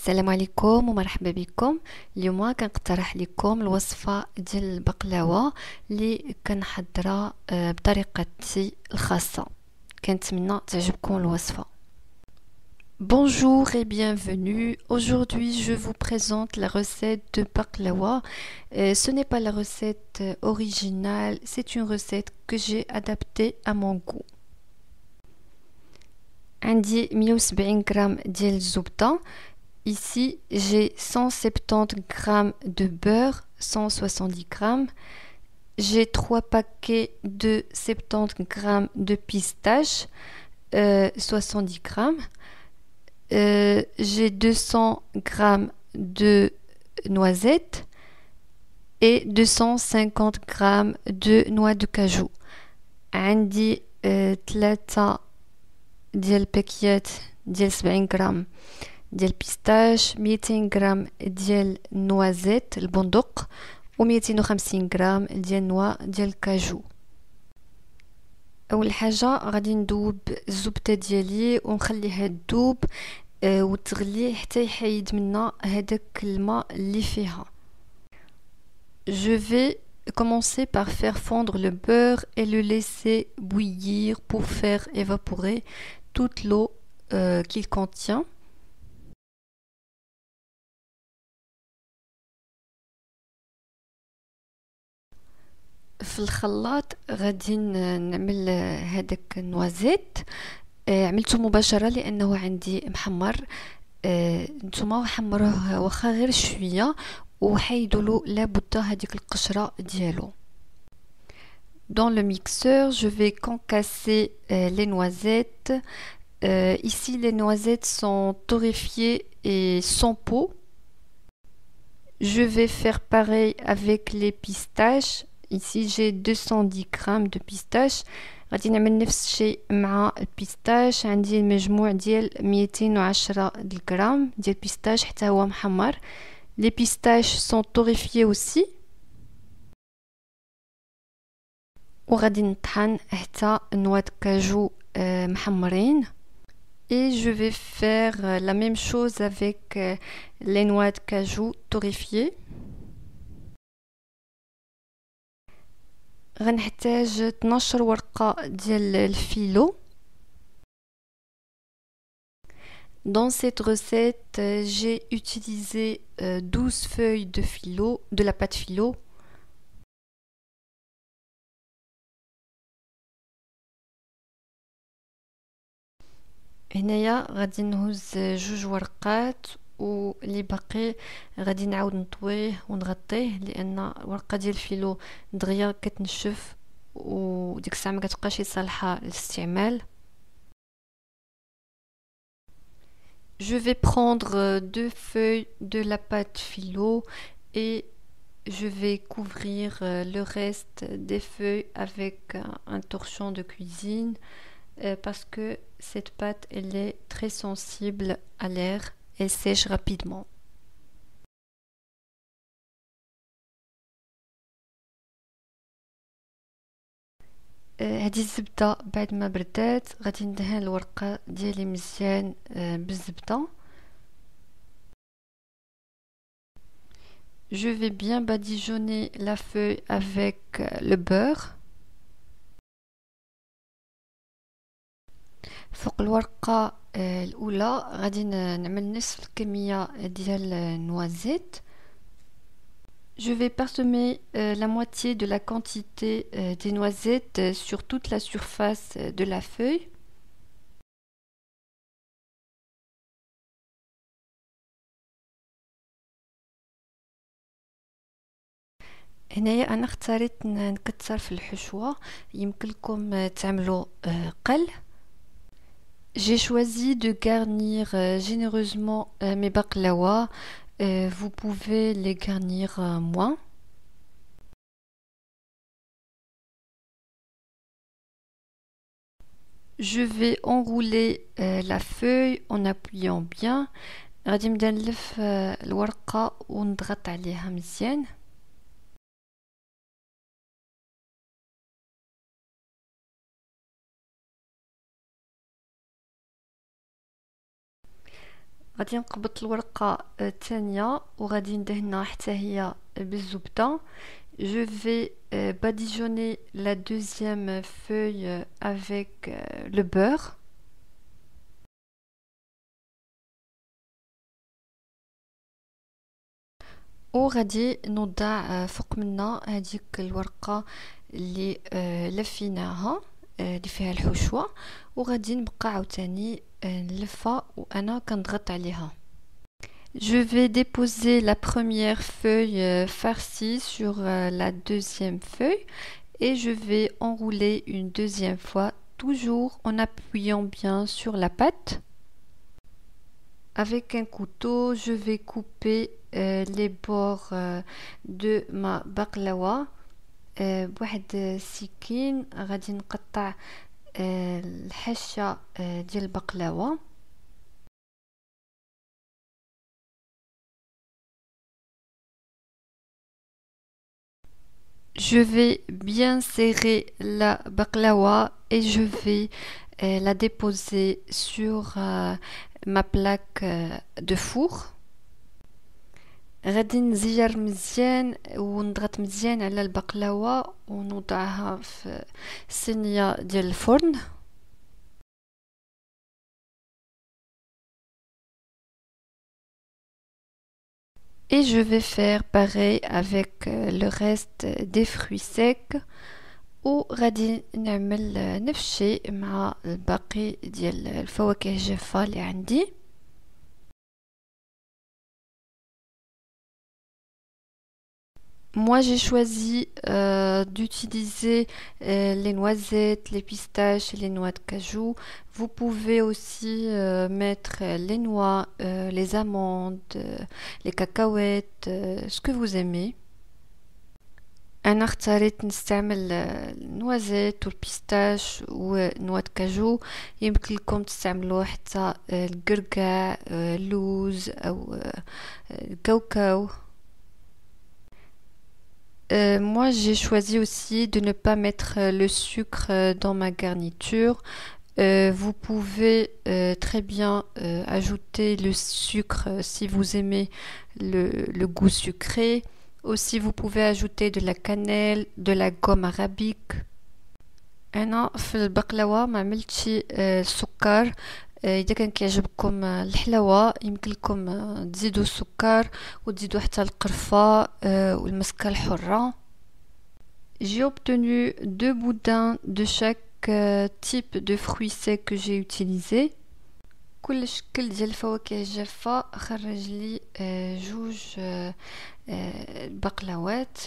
السلام عليكم ومرحبا بكم. اليوم كنقترح لكم الوصفة ديال البقلاوة اللي كنحضرها بطريقتي الخاصة. كنتمنى تعجبكم الوصفة. Bonjour et bienvenue. Aujourd'hui, je vous présente la recette de baklawa. Ce n'est pas la recette originale, c'est une recette que j'ai adaptée à mon goût. عندي 170 غرام ديال الزبدة. Ici, j'ai 170 g de beurre, 170 g. J'ai 3 paquets de 70 g de pistaches, 70 g. J'ai 200 g de noisettes et 250 g de noix de cajou. عندي 3 ديال الباكيات ديال 70 غرام ديال البيستاش، 200 غرام ديال النوازيت البندق، و 250 غرام ديال النوا ديال الكاجو. اول حاجه غادي ندوب الزبده ديالي ونخليها تذوب وتغلي حتى يحيد منا هذاك الماء اللي فيها. Je vais commencer par faire fondre le beurre et le laisser bouillir pour faire évaporer toute l'eau qu'il contient. في الخلاط غادي نعمل هذاك النوازيت. عملته مباشرة لأنه عندي محمر. نتوما حمروه واخا غير شوية وحيدوا له لابد هذيك القشرة ديالو. Dans le mixeur, je vais concasser les noisettes. Ici, les noisettes sont torréfiées et sans peau. Je vais faire pareil avec les pistaches. Ici, j'ai 210 g de pistaches. غادي نعمل نفس الشيء مع البيستاش. عندي المجموع ديال 210 غرام ديال البيستاش حتى هو محمر. Les pistaches sont torréfiées aussi. وغادي نطحن حتى نواه الكاجو محمرين. Et je vais faire la même chose avec les noix de cajou torréfiées. غنحتاج 12 ورقة ديال الفيلو. Dans cette recette, j'ai utilisé 12 feuilles de filo, de la pâte filo. هنايا غادي نهز 2 ورقات واللي باقي غادي نعاود نطويه ونغطيه لان الورقه ديال الفيلو دغيا كتنشف وديك الساعه ما كتبقاش صالحه للاستعمال. Je vais prendre 2 feuilles de la pâte filo et je vais couvrir le reste des feuilles avec un torchon de cuisine parce que cette pâte elle est très sensible à l'air et sèche rapidement. هذه الزبدة بعد ما بردات غادي ندهن الورقة ديالي مزيان بالزبدة. Je vais bien badigeonner la feuille avec le beurre. فوق الورقة الأولى غادي نعمل نصف الكمية ديال النوازيت. Je vais parsemer la moitié de la quantité des noisettes sur toute la surface de la feuille. هنايا انا اختاريت نكثر في الحشوة، يمكن لكم تعملوا قل. J'ai choisi de garnir généreusement mes baklawa. Vous pouvez les garnir moins. Je vais enrouler la feuille en appuyant bien. غادي نبدا نلف الورقة ونضغط عليها مزيان. غادي نقبط الورقة الثانية وغادي ندهنها حتى هي بالزبدة. Je vais badigeonner la deuxième feuille avec le beurre. وغادي نوضع فوق منا هذيك الورقة اللي لفيناها اللي فيها الحشوة، وغادي نبقى عاوتاني نلفها وانا كنضغط عليها. Je vais déposer la première feuille farcie sur la deuxième feuille et je vais enrouler une deuxième fois, toujours en appuyant bien sur la pâte. Avec un couteau, je vais couper les bords de ma baklawa. بواحد السكين غادي نقطع الحشة ديال البقلاوة. Je vais bien serrer la baklawa et je vais la déposer sur ma plaque de four. غادي نزير مزيان ونضغط مزيان على البقلاوة ونوضعها في الصينية ديال الفرن. Et je vais faire pareil avec le reste des fruits secs. وغادي نعمل نفس الشيء مع الباقي ديال الفواكه الجافة اللي عندي. Moi, j'ai choisi d'utiliser les noisettes, les pistaches et les noix de cajou. Vous pouvez aussi mettre les noix, les amandes, les cacahuètes, ce que vous aimez. أنا اختاريت نستعمل النوازيت والبيستاش ونواه كاجو. يمكن لكم تستعملوا حتى القرقاع، اللوز أو الكاوكاو. Moi, j'ai choisi aussi de ne pas mettre le sucre dans ma garniture. Vous pouvez très bien ajouter le sucre si vous aimez le goût sucré. Aussi, vous pouvez ajouter de la cannelle, de la gomme arabique. أنا في البقلاوة ما عملتش السكر. إذا كان كيعجبكم الحلاوة يمكن لكم تزيدوا السكر وتزيدوا حتى القرفة والمسكة الحرة. J'ai obtenu 2 boudins de chaque type de fruits secs que j'ai utilisé. كل شكل ديال الفواكه الجافة خرج لي جوج بقلاوات.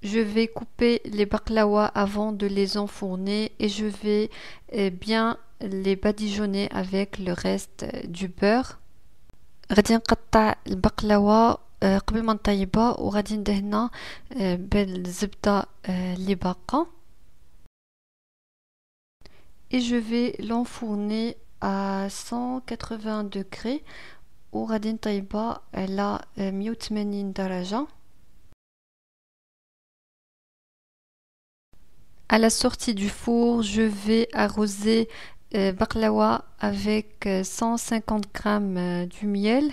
Je vais couper les baklawas avant de les enfourner et je vais bien les badigeonner avec le reste du beurre. غادي نقطع البقلاوة قبل ما نطيبها وغادي ندهنها بالزبدة اللي باقة. Et je vais l'enfourner à 180 degrés وغادي نطيبها على 180 درجة. À la sortie du four, je vais arroser baklawa avec 150 g du miel.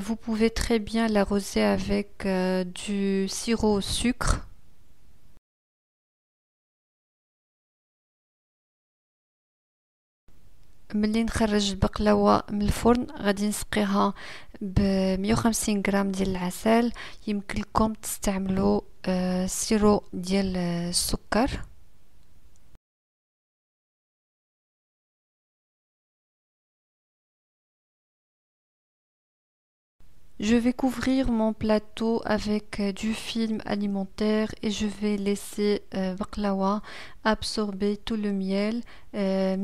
Vous pouvez très bien l'arroser avec du sirop au sucre. ملي نخرج البقلاوة من الفرن غادي نسقيها ب 150 غرام ديال العسل. يمكن لكم تستعملوا سيرو ديال السكر. Je vais couvrir mon plateau avec du film alimentaire et je vais laisser baklawa absorber tout le miel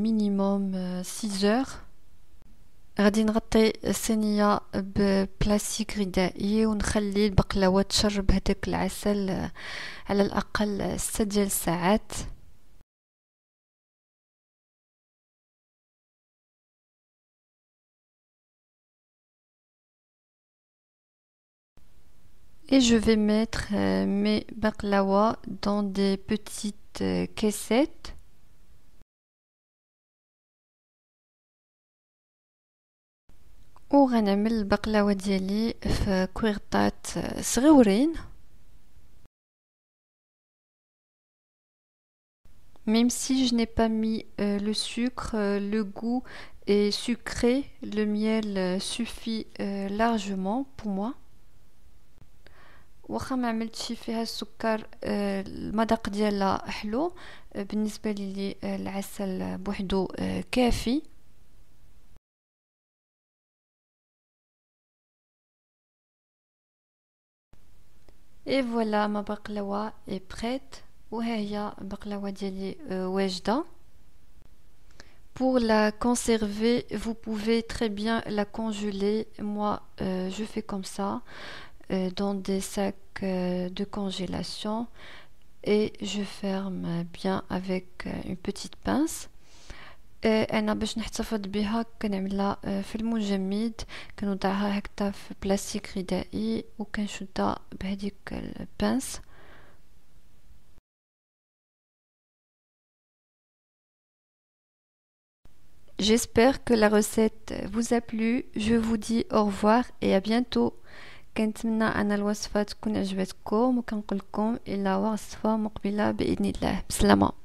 minimum 6 heures. غادي نغطي الصينية ببلاستيك غذائي ونخلي البقلاوة تشرب هداك العسل على الأقل 6 ديال الساعات. Et je vais mettre mes baklawa dans des petites caissettes. وغنعمل البقلاوه ديالي في كويغطات صغيورين. Même si je n'ai pas mis le sucre, le goût est sucré, le miel suffit largement pour moi. واخا ما عملتش فيها السكر المذاق ديالها حلو بالنسبه لي العسل بوحدو كافي. Et voilà, ma baklawa est prête. وها هي البقلاوه ديالي واجده. Pour la conserver, vous pouvez très bien la congeler. Moi, je fais comme ça, dans des sacs de congélation, et je ferme bien avec une petite pince. انا باش نحتفظ بها كنعملها في المجمد، كنوضعها هكذا في بلاستيك غذائي وكنشدها بهذيك البانس. J'espère que la recette vous a plu. Je vous dis au revoir et à bientôt. كنتمنى ان الوصفه تكون عجبتكم وكنقول لكم الى وصفه مقبله باذن الله. بسلامه.